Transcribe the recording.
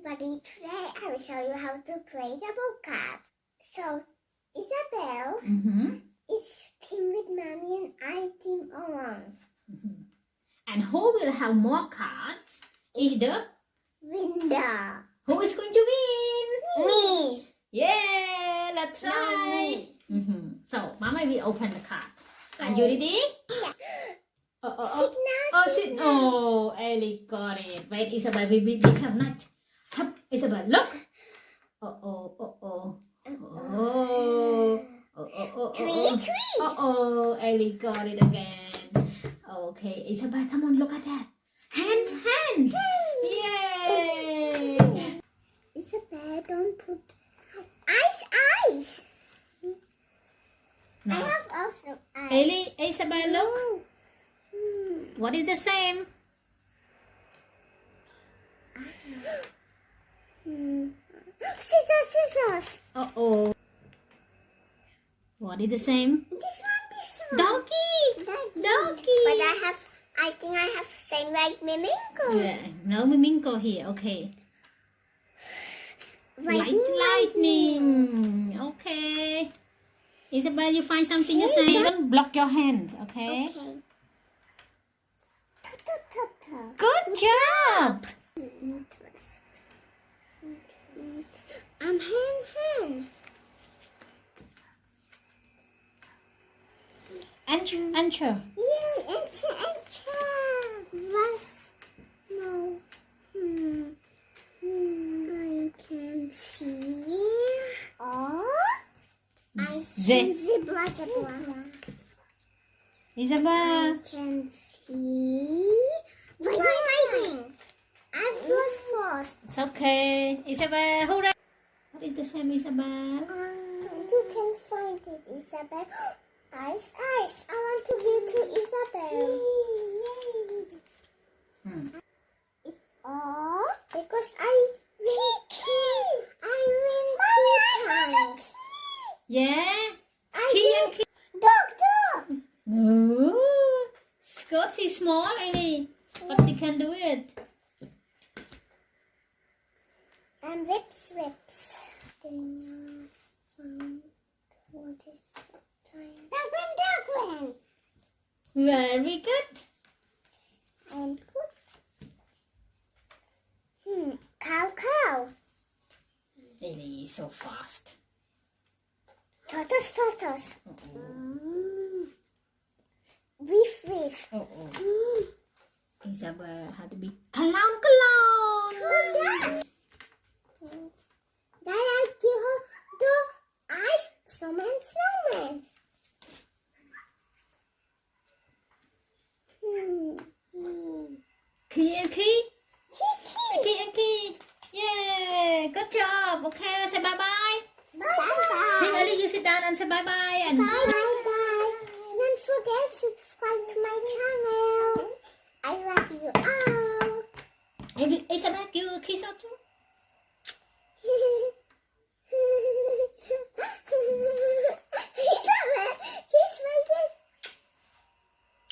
everybody, today I will show you how to play double cards. So, Isabel is team with Mommy and I team alone. And who will have more cards is the winner. Who is going to win? Me. Yeah, let's try. So, Mama will open the card. Are you ready? Yeah. Oh, Sit now. Oh, Ellie got it. Wait, Isabel, we have not. Isabel, look. Three. Ellie got it again. Okay, Isabel, come on, look at that. Hand. Yay. Isabel, don't put ice. Now, I have also ice. Ellie, Isabel, look. What is the same? Scissors. What is the same? This one. Donkey. But I think I have same like Miminko. Yeah, no Miminko here. Okay. Lightning. Okay. Isabel, you find something to say? Don't block your hand. Okay. Good job. Hand. Enter. Yay, enter. Was? No. I can see. Zebra. Isabel. I can see. Writing. I was first. It's okay. Isabel, hurrah. What is the same, Isabel? You can find it, Isabel. Ice. I want to give to Isabel. It's all because I win 2 times. Yeah. I Key. Dog. No. Scott is small, Ellie. But she can do it. And whips. Dog. Very good. And good. Cow. Ellie is so fast. Tortoise. Reef. Isabel had to be clown. Then I give her the ice snowman. Key. Yeah, good job. Okay, say bye-bye. Bye. See, Ellie, you sit down and say bye-bye. And Bye. Don't forget to subscribe to my channel. I love you all. Isabel, give a kiss out too.